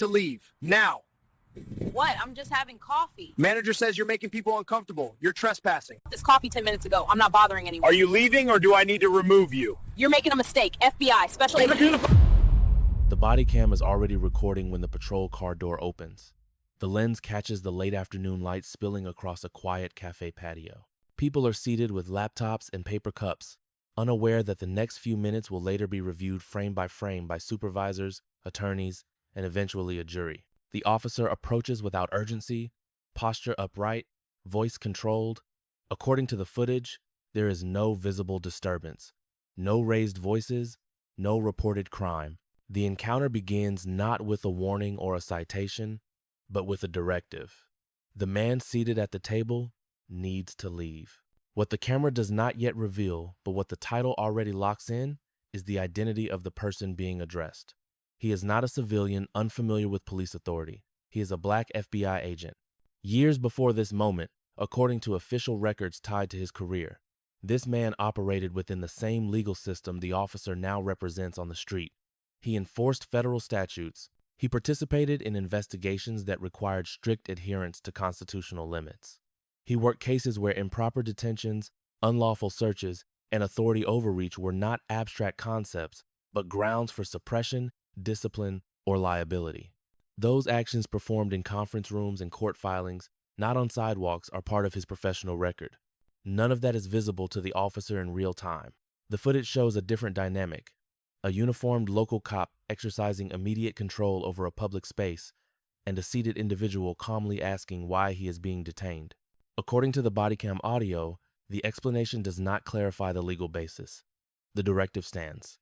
to leave. Now. What? I'm just having coffee. Manager says you're making people uncomfortable. You're trespassing. This coffee 10 minutes ago. I'm not bothering anyone. Are you leaving or do I need to remove you? You're making a mistake. FBI, special agent. The body cam is already recording when the patrol car door opens. The lens catches the late afternoon light spilling across a quiet cafe patio. People are seated with laptops and paper cups, unaware that the next few minutes will later be reviewed frame by supervisors, attorneys, and eventually a jury. The officer approaches without urgency, posture upright, voice controlled. According to the footage, there is no visible disturbance, no raised voices, no reported crime. The encounter begins not with a warning or a citation, but with a directive. The man seated at the table needs to leave. What the camera does not yet reveal, but what the title already locks in, is the identity of the person being addressed. He is not a civilian unfamiliar with police authority. He is a black FBI agent. Years before this moment, according to official records tied to his career, this man operated within the same legal system the officer now represents on the street. He enforced federal statutes. He participated in investigations that required strict adherence to constitutional limits. He worked cases where improper detentions, unlawful searches, and authority overreach were not abstract concepts, but grounds for suppression, discipline, or liability. Those actions performed in conference rooms and court filings, not on sidewalks, are part of his professional record. None of that is visible to the officer in real time. The footage shows a different dynamic. A uniformed local cop exercising immediate control over a public space, and a seated individual calmly asking why he is being detained. According to the bodycam audio, the explanation does not clarify the legal basis. The directive stands: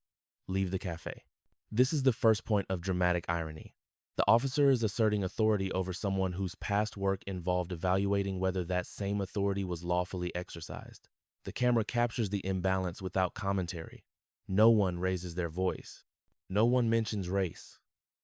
leave the cafe. This is the first point of dramatic irony. The officer is asserting authority over someone whose past work involved evaluating whether that same authority was lawfully exercised. The camera captures the imbalance without commentary. No one raises their voice. No one mentions race.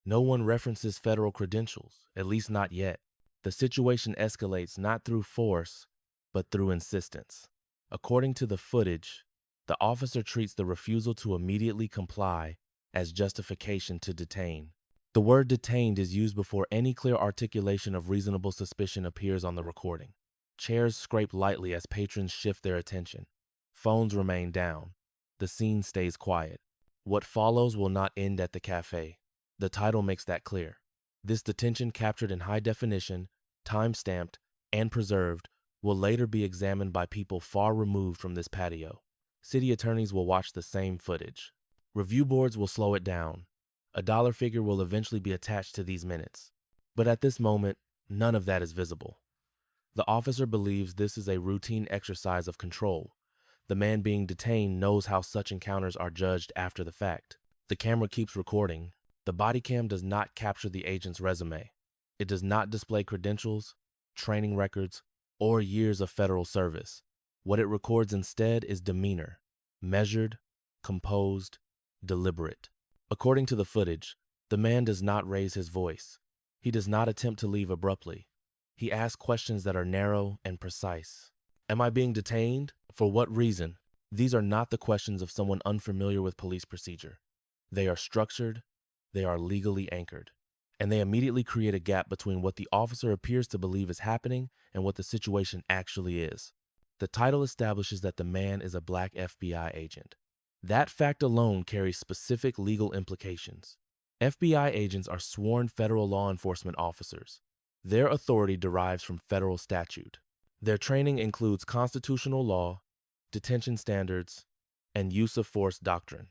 No one references federal credentials, at least not yet. The situation escalates not through force, but through insistence. According to the footage, the officer treats the refusal to immediately comply as justification to detain. The word detained is used before any clear articulation of reasonable suspicion appears on the recording. Chairs scrape lightly as patrons shift their attention. Phones remain down. The scene stays quiet. What follows will not end at the cafe. The title makes that clear. This detention, captured in high definition, time-stamped, and preserved, will later be examined by people far removed from this patio. City attorneys will watch the same footage. Review boards will slow it down. A dollar figure will eventually be attached to these minutes. But at this moment, none of that is visible. The officer believes this is a routine exercise of control. The man being detained knows how such encounters are judged after the fact. The camera keeps recording. The body cam does not capture the agent's resume. It does not display credentials, training records, or years of federal service. What it records instead is demeanor, measured, composed, deliberate. According to the footage, the man does not raise his voice. He does not attempt to leave abruptly. He asks questions that are narrow and precise. Am I being detained? For what reason? These are not the questions of someone unfamiliar with police procedure. They are structured, they are legally anchored, and they immediately create a gap between what the officer appears to believe is happening and what the situation actually is. The title establishes that the man is a black FBI agent. That fact alone carries specific legal implications. FBI agents are sworn federal law enforcement officers. Their authority derives from federal statute. Their training includes constitutional law, detention standards, and use of force doctrine.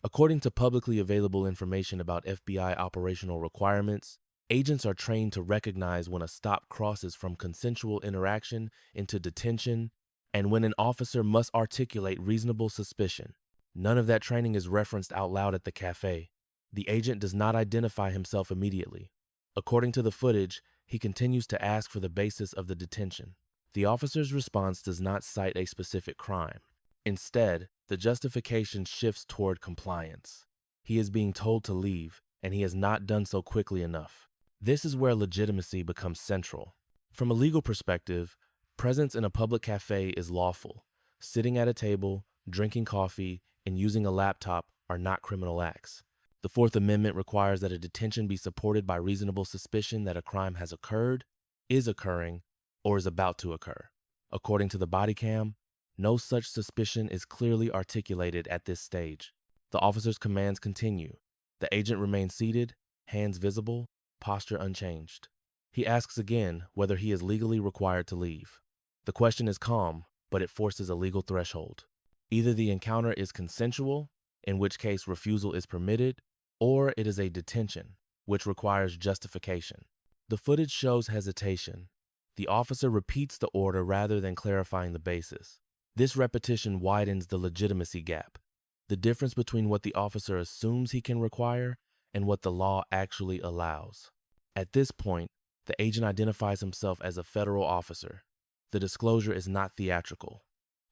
According to publicly available information about FBI operational requirements, agents are trained to recognize when a stop crosses from consensual interaction into detention and when an officer must articulate reasonable suspicion. None of that training is referenced out loud at the cafe. The agent does not identify himself immediately. According to the footage, he continues to ask for the basis of the detention. The officer's response does not cite a specific crime. Instead, the justification shifts toward compliance. He is being told to leave, and he has not done so quickly enough. This is where legitimacy becomes central. From a legal perspective, presence in a public cafe is lawful. Sitting at a table, drinking coffee, and using a laptop are not criminal acts. The Fourth Amendment requires that a detention be supported by reasonable suspicion that a crime has occurred, is occurring, or is about to occur. According to the Bodycam, no such suspicion is clearly articulated at this stage. The officer's commands continue. The agent remains seated, hands visible, posture unchanged. He asks again whether he is legally required to leave. The question is calm, but it forces a legal threshold. Either the encounter is consensual, in which case refusal is permitted, or it is a detention, which requires justification. The footage shows hesitation. The officer repeats the order rather than clarifying the basis. This repetition widens the legitimacy gap, the difference between what the officer assumes he can require and what the law actually allows. At this point, the agent identifies himself as a federal officer. The disclosure is not theatrical.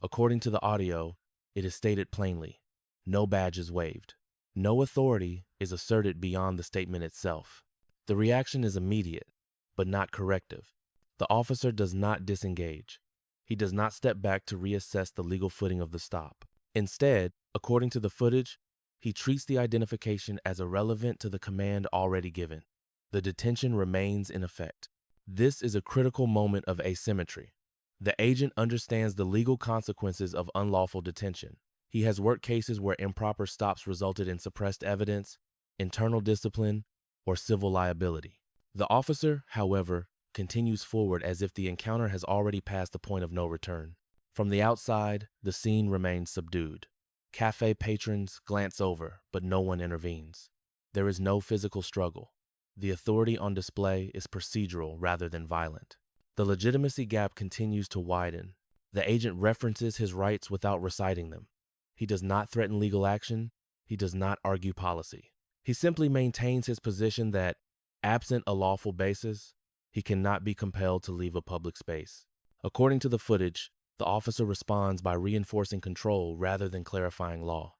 According to the audio, it is stated plainly. No badge is waved. No authority is asserted beyond the statement itself. The reaction is immediate, but not corrective. The officer does not disengage. He does not step back to reassess the legal footing of the stop. Instead, according to the footage, he treats the identification as irrelevant to the command already given. The detention remains in effect. This is a critical moment of asymmetry. The agent understands the legal consequences of unlawful detention. He has worked cases where improper stops resulted in suppressed evidence, internal discipline, or civil liability. The officer, however, continues forward as if the encounter has already passed the point of no return. From the outside, the scene remains subdued. Café patrons glance over, but no one intervenes. There is no physical struggle. The authority on display is procedural rather than violent. The legitimacy gap continues to widen. The agent references his rights without reciting them. He does not threaten legal action. He does not argue policy. He simply maintains his position that, absent a lawful basis, he cannot be compelled to leave a public space. According to the footage, the officer responds by reinforcing control rather than clarifying law.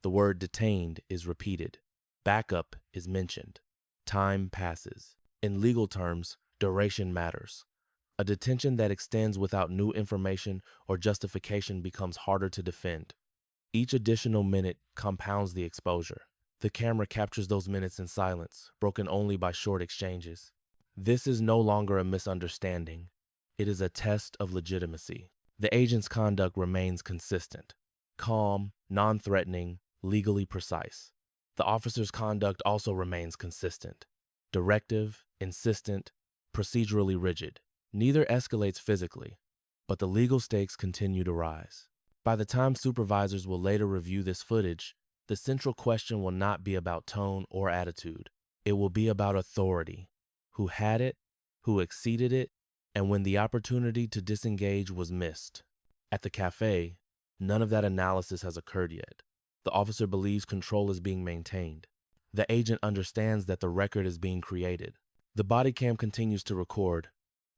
The word detained is repeated. Backup is mentioned. Time passes. In legal terms, duration matters. A detention that extends without new information or justification becomes harder to defend. Each additional minute compounds the exposure. The camera captures those minutes in silence, broken only by short exchanges. This is no longer a misunderstanding. It is a test of legitimacy. The agent's conduct remains consistent, calm, non-threatening, legally precise. The officer's conduct also remains consistent, directive, insistent, procedurally rigid. Neither escalates physically, but the legal stakes continue to rise. By the time supervisors will later review this footage, the central question will not be about tone or attitude. It will be about authority. Who had it, who exceeded it, and when the opportunity to disengage was missed. At the café, none of that analysis has occurred yet. The officer believes control is being maintained. The agent understands that the record is being created. The body cam continues to record,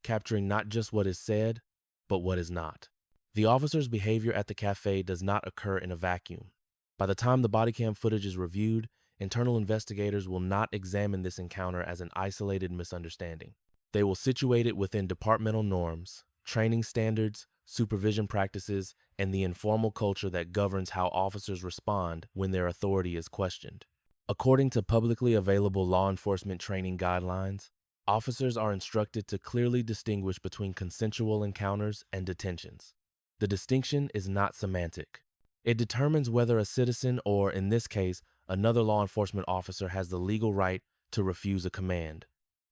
capturing not just what is said, but what is not. The officer's behavior at the café does not occur in a vacuum. By the time the body cam footage is reviewed, internal investigators will not examine this encounter as an isolated misunderstanding. They will situate it within departmental norms, training standards, supervision practices, and the informal culture that governs how officers respond when their authority is questioned. According to publicly available law enforcement training guidelines, officers are instructed to clearly distinguish between consensual encounters and detentions. The distinction is not semantic. It determines whether a citizen or, in this case, another law enforcement officer has the legal right to refuse a command.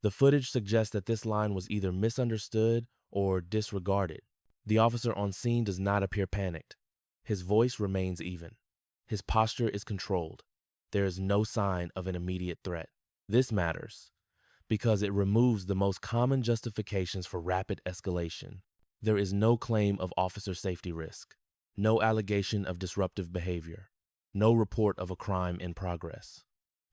The footage suggests that this line was either misunderstood or disregarded. The officer on scene does not appear panicked. His voice remains even. His posture is controlled. There is no sign of an immediate threat. This matters because it removes the most common justifications for rapid escalation. There is no claim of officer safety risk, no allegation of disruptive behavior, no report of a crime in progress.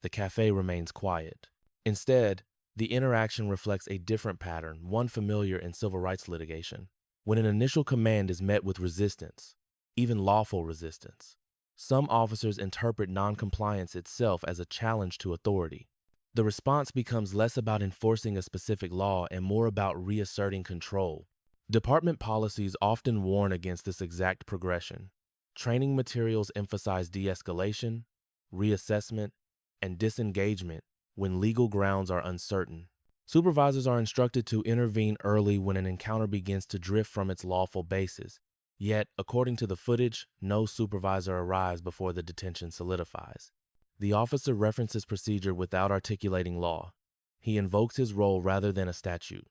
The café remains quiet. Instead, the interaction reflects a different pattern, one familiar in civil rights litigation. When an initial command is met with resistance, even lawful resistance, some officers interpret noncompliance itself as a challenge to authority. The response becomes less about enforcing a specific law and more about reasserting control. Department policies often warn against this exact progression. Training materials emphasize de-escalation, reassessment, and disengagement when legal grounds are uncertain. Supervisors are instructed to intervene early when an encounter begins to drift from its lawful basis. Yet, according to the footage, no supervisor arrives before the detention solidifies. The officer references procedure without articulating law. He invokes his role rather than a statute.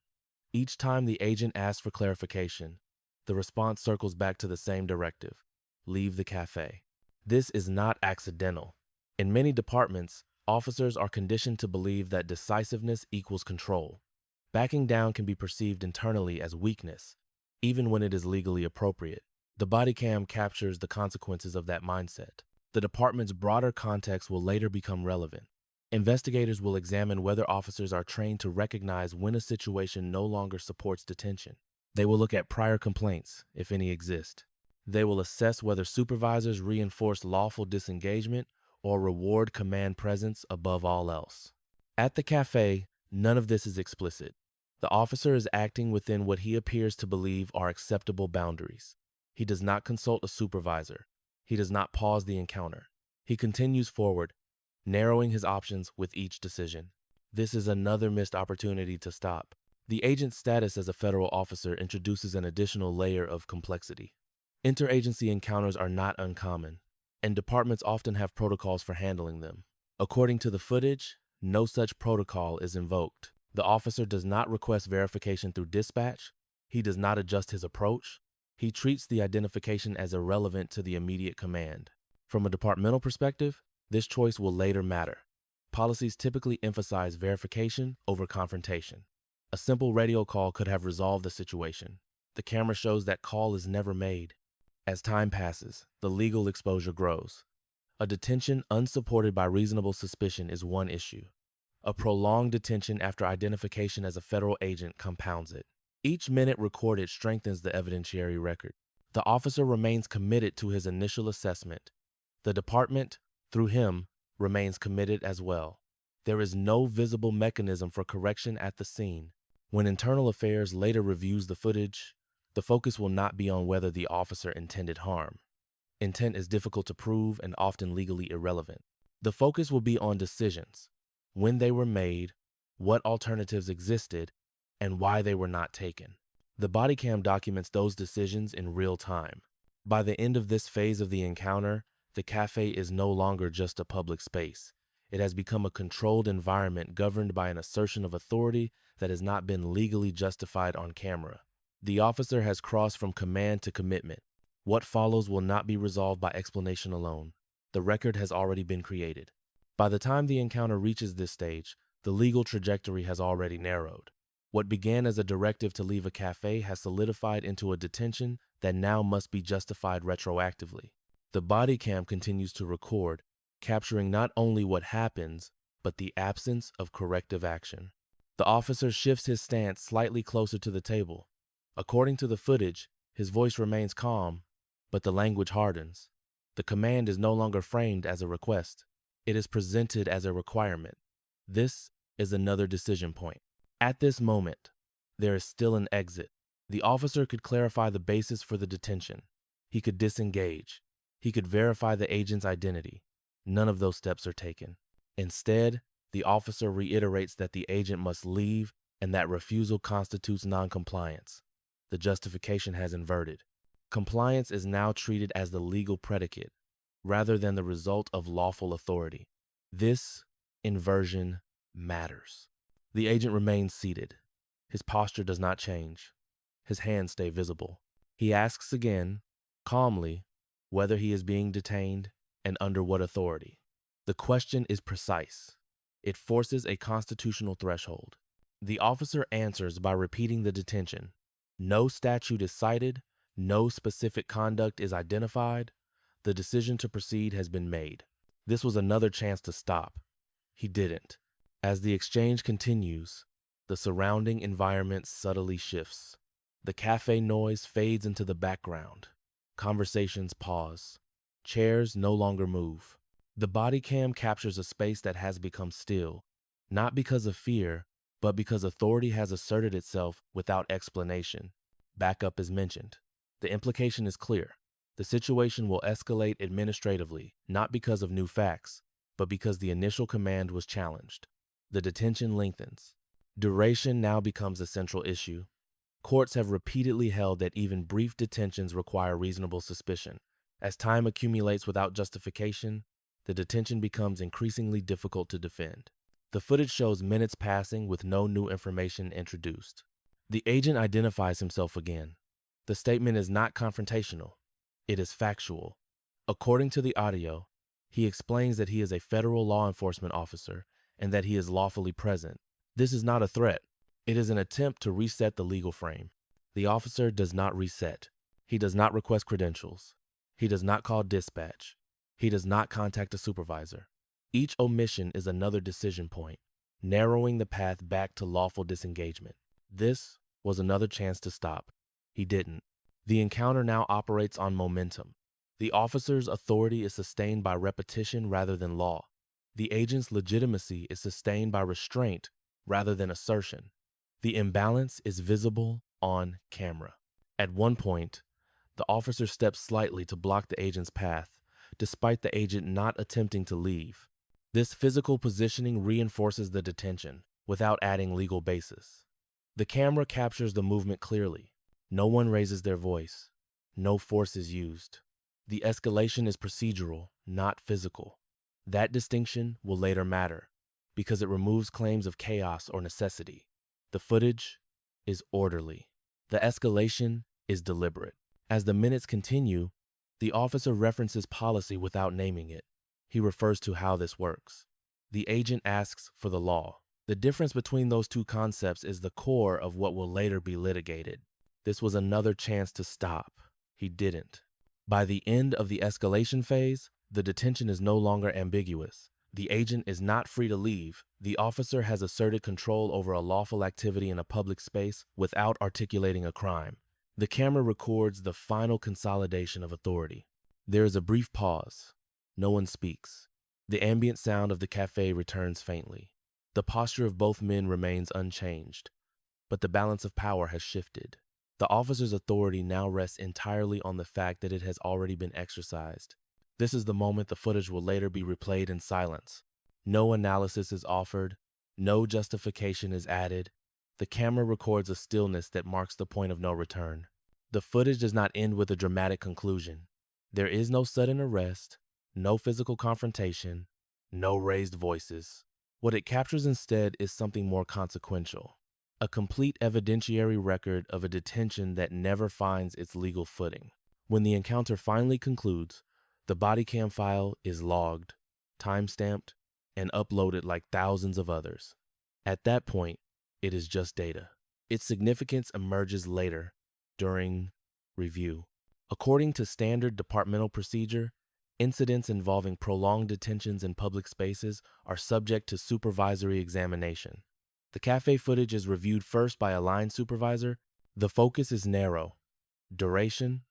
Each time the agent asks for clarification, the response circles back to the same directive: leave the cafe. This is not accidental. In many departments, officers are conditioned to believe that decisiveness equals control. Backing down can be perceived internally as weakness, even when it is legally appropriate. The body cam captures the consequences of that mindset. The department's broader context will later become relevant. Investigators will examine whether officers are trained to recognize when a situation no longer supports detention. They will look at prior complaints, if any exist. They will assess whether supervisors reinforce lawful disengagement or reward command presence above all else. At the cafe, none of this is explicit. The officer is acting within what he appears to believe are acceptable boundaries. He does not consult a supervisor. He does not pause the encounter. He continues forward, narrowing his options with each decision. This is another missed opportunity to stop. The agent's status as a federal officer introduces an additional layer of complexity. Interagency encounters are not uncommon, and departments often have protocols for handling them. According to the footage, no such protocol is invoked. The officer does not request verification through dispatch. He does not adjust his approach. He treats the identification as irrelevant to the immediate command. From a departmental perspective, this choice will later matter. Policies typically emphasize verification over confrontation. A simple radio call could have resolved the situation. The camera shows that call is never made. As time passes, the legal exposure grows. A detention unsupported by reasonable suspicion is one issue. A prolonged detention after identification as a federal agent compounds it. Each minute recorded strengthens the evidentiary record. The officer remains committed to his initial assessment. The department, through him, remains committed as well. There is no visible mechanism for correction at the scene. When Internal Affairs later reviews the footage, the focus will not be on whether the officer intended harm. Intent is difficult to prove and often legally irrelevant. The focus will be on decisions: when they were made, what alternatives existed, and why they were not taken. The body cam documents those decisions in real time. By the end of this phase of the encounter, the cafe is no longer just a public space. It has become a controlled environment governed by an assertion of authority that has not been legally justified on camera. The officer has crossed from command to commitment. What follows will not be resolved by explanation alone. The record has already been created. By the time the encounter reaches this stage, the legal trajectory has already narrowed. What began as a directive to leave a cafe has solidified into a detention that now must be justified retroactively. The body cam continues to record, capturing not only what happens, but the absence of corrective action. The officer shifts his stance slightly closer to the table. According to the footage, his voice remains calm, but the language hardens. The command is no longer framed as a request. It is presented as a requirement. This is another decision point. At this moment, there is still an exit. The officer could clarify the basis for the detention. He could disengage. He could verify the agent's identity. None of those steps are taken. Instead, the officer reiterates that the agent must leave and that refusal constitutes noncompliance. The justification has inverted. Compliance is now treated as the legal predicate, rather than the result of lawful authority. This inversion matters. The agent remains seated. His posture does not change. His hands stay visible. He asks again, calmly, whether he is being detained and under what authority. The question is precise. It forces a constitutional threshold. The officer answers by repeating the detention. No statute is cited. No specific conduct is identified. The decision to proceed has been made. This was another chance to stop. He didn't. As the exchange continues, the surrounding environment subtly shifts. The cafe noise fades into the background. Conversations pause. Chairs no longer move. The body cam captures a space that has become still, not because of fear, but because authority has asserted itself without explanation. Backup is mentioned. The implication is clear. The situation will escalate administratively, not because of new facts, but because the initial command was challenged. The detention lengthens. Duration now becomes a central issue. Courts have repeatedly held that even brief detentions require reasonable suspicion. As time accumulates without justification, the detention becomes increasingly difficult to defend. The footage shows minutes passing with no new information introduced. The agent identifies himself again. The statement is not confrontational. It is factual. According to the audio, he explains that he is a federal law enforcement officer and that he is lawfully present. This is not a threat. It is an attempt to reset the legal frame. The officer does not reset. He does not request credentials. He does not call dispatch. He does not contact a supervisor. Each omission is another decision point, narrowing the path back to lawful disengagement. This was another chance to stop. He didn't. The encounter now operates on momentum. The officer's authority is sustained by repetition rather than law. The agent's legitimacy is sustained by restraint rather than assertion. The imbalance is visible on camera. At one point, the officer steps slightly to block the agent's path, despite the agent not attempting to leave. This physical positioning reinforces the detention without adding legal basis. The camera captures the movement clearly. No one raises their voice. No force is used. The escalation is procedural, not physical. That distinction will later matter because it removes claims of chaos or necessity. The footage is orderly. The escalation is deliberate. As the minutes continue, the officer references policy without naming it. He refers to how this works. The agent asks for the law. The difference between those two concepts is the core of what will later be litigated. This was another chance to stop. He didn't. By the end of the escalation phase, the detention is no longer ambiguous. The agent is not free to leave. The officer has asserted control over a lawful activity in a public space without articulating a crime. The camera records the final consolidation of authority. There is a brief pause. No one speaks. The ambient sound of the cafe returns faintly. The posture of both men remains unchanged, but the balance of power has shifted. The officer's authority now rests entirely on the fact that it has already been exercised. This is the moment the footage will later be replayed in silence. No analysis is offered. No justification is added. The camera records a stillness that marks the point of no return. The footage does not end with a dramatic conclusion. There is no sudden arrest, no physical confrontation, no raised voices. What it captures instead is something more consequential. A complete evidentiary record of a detention that never finds its legal footing. When the encounter finally concludes, the Bodycam file is logged, time-stamped, and uploaded like thousands of others. At that point, it is just data. Its significance emerges later, during review. According to standard departmental procedure, incidents involving prolonged detentions in public spaces are subject to supervisory examination. The cafe footage is reviewed first by a line supervisor. The focus is narrow: duration,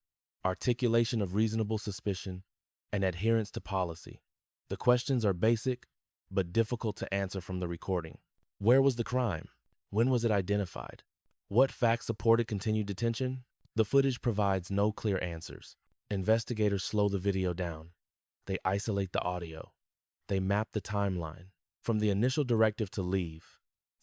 articulation of reasonable suspicion, and adherence to policy. The questions are basic, but difficult to answer from the recording. Where was the crime? When was it identified? What facts supported continued detention? The footage provides no clear answers. Investigators slow the video down. They isolate the audio. They map the timeline. From the initial directive to leave,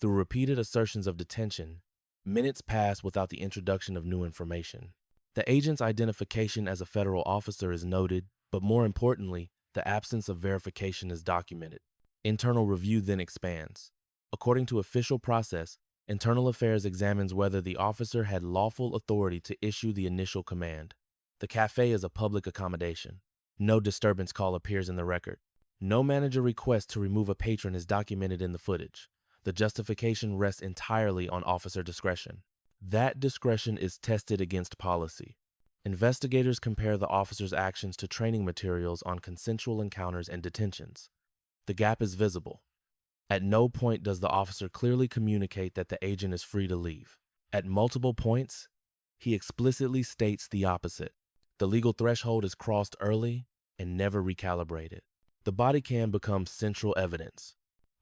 through repeated assertions of detention, minutes pass without the introduction of new information. The agent's identification as a federal officer is noted, but more importantly, the absence of verification is documented. Internal review then expands. According to official process, Internal Affairs examines whether the officer had lawful authority to issue the initial command. The cafe is a public accommodation. No disturbance call appears in the record. No manager request to remove a patron is documented in the footage. The justification rests entirely on officer discretion. That discretion is tested against policy. Investigators compare the officer's actions to training materials on consensual encounters and detentions. The gap is visible. At no point does the officer clearly communicate that the agent is free to leave. At multiple points, he explicitly states the opposite. The legal threshold is crossed early and never recalibrated. The body cam becomes central evidence.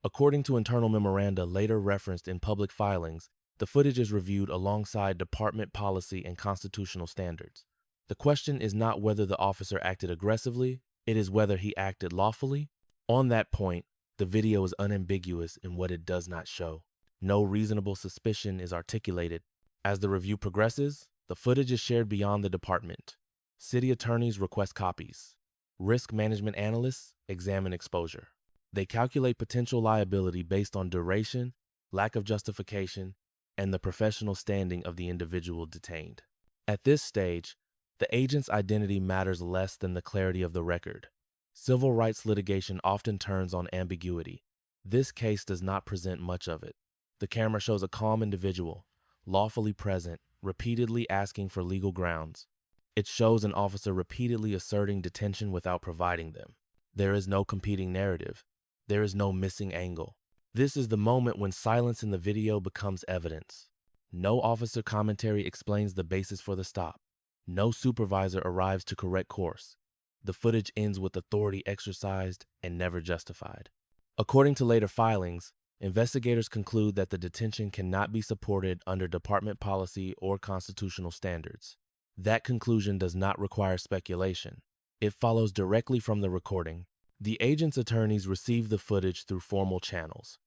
According to internal memoranda later referenced in public filings, the footage is reviewed alongside department policy and constitutional standards. The question is not whether the officer acted aggressively, it is whether he acted lawfully. On that point, the video is unambiguous in what it does not show. No reasonable suspicion is articulated. As the review progresses, the footage is shared beyond the department. City attorneys request copies. Risk management analysts examine exposure. They calculate potential liability based on duration, lack of justification, and the professional standing of the individual detained. At this stage, the agent's identity matters less than the clarity of the record. Civil rights litigation often turns on ambiguity. This case does not present much of it. The camera shows a calm individual, lawfully present, repeatedly asking for legal grounds. It shows an officer repeatedly asserting detention without providing them. There is no competing narrative. There is no missing angle. This is the moment when silence in the video becomes evidence. No officer commentary explains the basis for the stop. No supervisor arrives to correct course. The footage ends with authority exercised and never justified. According to later filings, investigators conclude that the detention cannot be supported under department policy or constitutional standards. That conclusion does not require speculation. It follows directly from the recording. The agent's attorneys receive the footage through formal channels.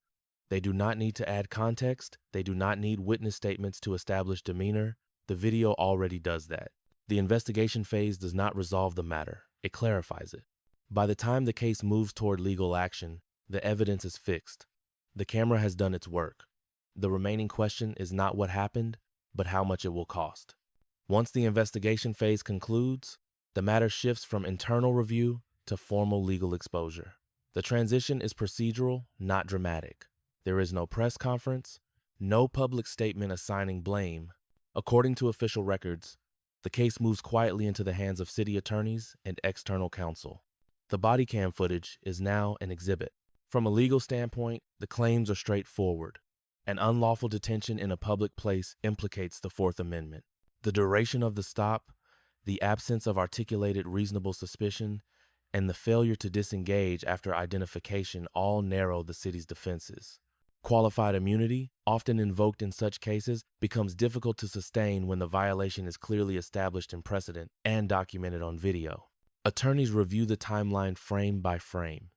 They do not need to add context. They do not need witness statements to establish demeanor. The video already does that. The investigation phase does not resolve the matter. It clarifies it. By the time the case moves toward legal action, the evidence is fixed. The camera has done its work. The remaining question is not what happened, but how much it will cost. Once the investigation phase concludes, the matter shifts from internal review to formal legal exposure. The transition is procedural, not dramatic. There is no press conference, no public statement assigning blame. According to official records, the case moves quietly into the hands of city attorneys and external counsel. The Bodycam footage is now an exhibit. From a legal standpoint, the claims are straightforward. An unlawful detention in a public place implicates the Fourth Amendment. The duration of the stop, the absence of articulated reasonable suspicion, and the failure to disengage after identification all narrow the city's defenses. Qualified immunity, often invoked in such cases, becomes difficult to sustain when the violation is clearly established in precedent and documented on video. Attorneys review the timeline frame by frame.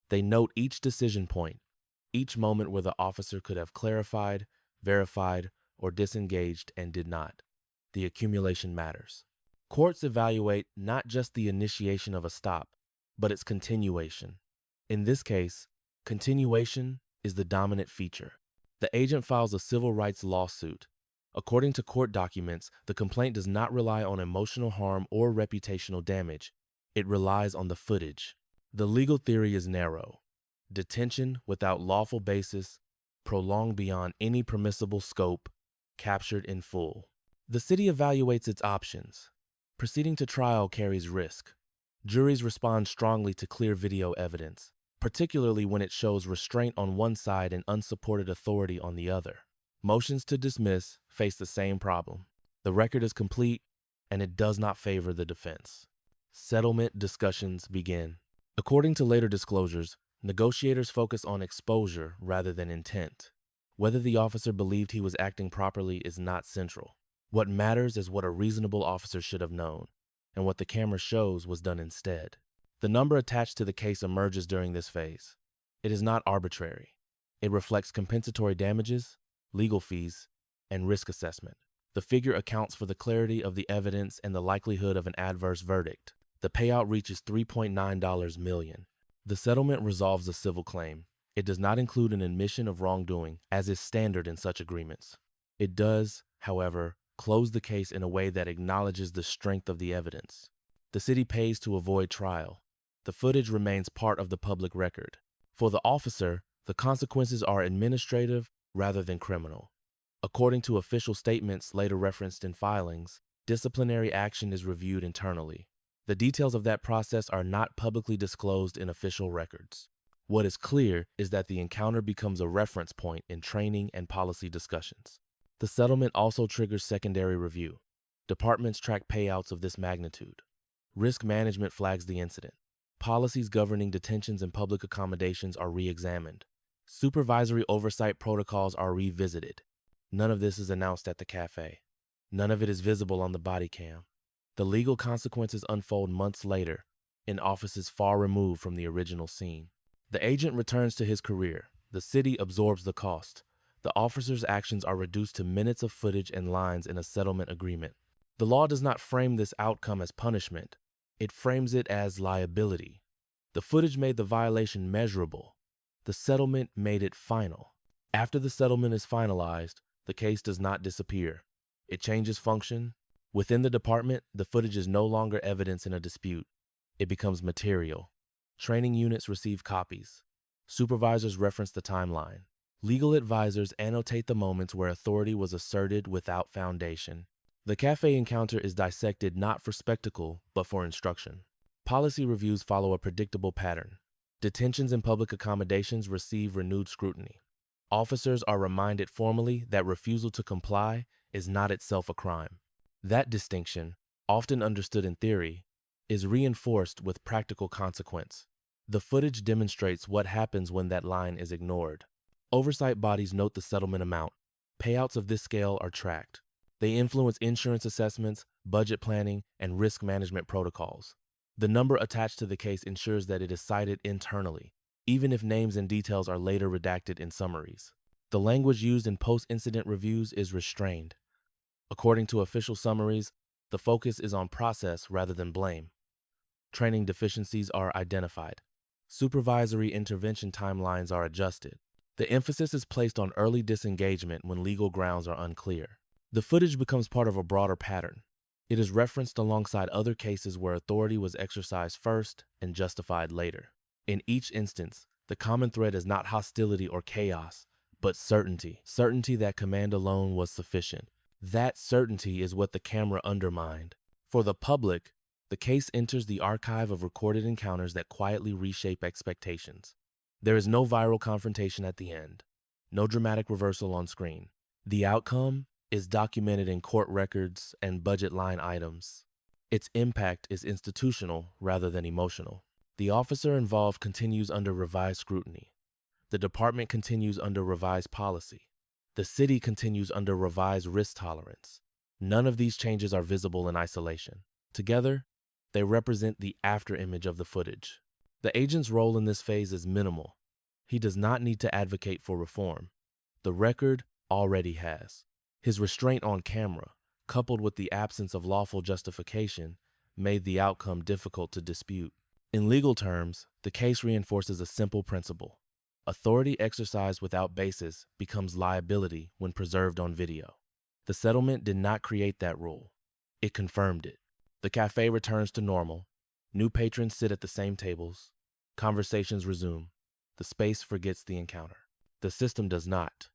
They note each decision point, each moment where the officer could have clarified, verified, or disengaged and did not. The accumulation matters. Courts evaluate not just the initiation of a stop, but its continuation. In this case, continuation is the dominant feature. The agent files a civil rights lawsuit. According to court documents, the complaint does not rely on emotional harm or reputational damage. It relies on the footage. The legal theory is narrow. Detention without lawful basis, prolonged beyond any permissible scope, captured in full. The city evaluates its options. Proceeding to trial carries risk. Juries respond strongly to clear video evidence, particularly when it shows restraint on one side and unsupported authority on the other. Motions to dismiss face the same problem. The record is complete, and it does not favor the defense. Settlement discussions begin. According to later disclosures, negotiators focus on exposure rather than intent. Whether the officer believed he was acting properly is not central. What matters is what a reasonable officer should have known, and what the camera shows was done instead. The number attached to the case emerges during this phase. It is not arbitrary. It reflects compensatory damages, legal fees, and risk assessment. The figure accounts for the clarity of the evidence and the likelihood of an adverse verdict. The payout reaches $3.9 million. The settlement resolves a civil claim. It does not include an admission of wrongdoing, as is standard in such agreements. It does, however, close the case in a way that acknowledges the strength of the evidence. The city pays to avoid trial. The footage remains part of the public record. For the officer, the consequences are administrative rather than criminal. According to official statements later referenced in filings, disciplinary action is reviewed internally. The details of that process are not publicly disclosed in official records. What is clear is that the encounter becomes a reference point in training and policy discussions. The settlement also triggers secondary review. Departments track payouts of this magnitude. Risk management flags the incident. Policies governing detentions and public accommodations are re-examined. Supervisory oversight protocols are revisited. None of this is announced at the Café. None of it is visible on the Bodycam. The legal consequences unfold months later, in offices far removed from the original scene. The agent returns to his career. The city absorbs the cost. The officer's actions are reduced to minutes of footage and lines in a settlement agreement. The law does not frame this outcome as punishment. It frames it as liability. The footage made the violation measurable. The settlement made it final. After the settlement is finalized, the case does not disappear. It changes function. Within the department, the footage is no longer evidence in a dispute. It becomes material. Training units receive copies. Supervisors reference the timeline. Legal advisors annotate the moments where authority was asserted without foundation. The Café encounter is dissected not for spectacle, but for instruction. Policy reviews follow a predictable pattern. Detentions and public accommodations receive renewed scrutiny. Officers are reminded formally that refusal to comply is not itself a crime. That distinction, often understood in theory, is reinforced with practical consequence. The footage demonstrates what happens when that line is ignored. Oversight bodies note the settlement amount. Payouts of this scale are tracked. They influence insurance assessments, budget planning, and risk management protocols. The number attached to the case ensures that it is cited internally, even if names and details are later redacted in summaries. The language used in post-incident reviews is restrained. According to official summaries, the focus is on process rather than blame. Training deficiencies are identified. Supervisory intervention timelines are adjusted. The emphasis is placed on early disengagement when legal grounds are unclear. The footage becomes part of a broader pattern. It is referenced alongside other cases where authority was exercised first and justified later. In each instance, the common thread is not hostility or chaos, but certainty. Certainty that command alone was sufficient. That certainty is what the camera undermined. For the public, the case enters the archive of recorded encounters that quietly reshape expectations. There is no viral confrontation at the end, no dramatic reversal on screen. The outcome is documented in court records and budget line items. Its impact is institutional rather than emotional. The officer involved continues under revised scrutiny. The department continues under revised policy. The city continues under revised risk tolerance. None of these changes are visible in isolation. Together, they represent the afterimage of the footage. The agent's role in this phase is minimal. He does not need to advocate for reform. The record already has. His restraint on camera, coupled with the absence of lawful justification, made the outcome difficult to dispute. In legal terms, the case reinforces a simple principle. Authority exercised without basis becomes liability when preserved on video. The settlement did not create that rule. It confirmed it. The cafe returns to normal. New patrons sit at the same tables. Conversations resume. The space forgets the encounter. The system does not.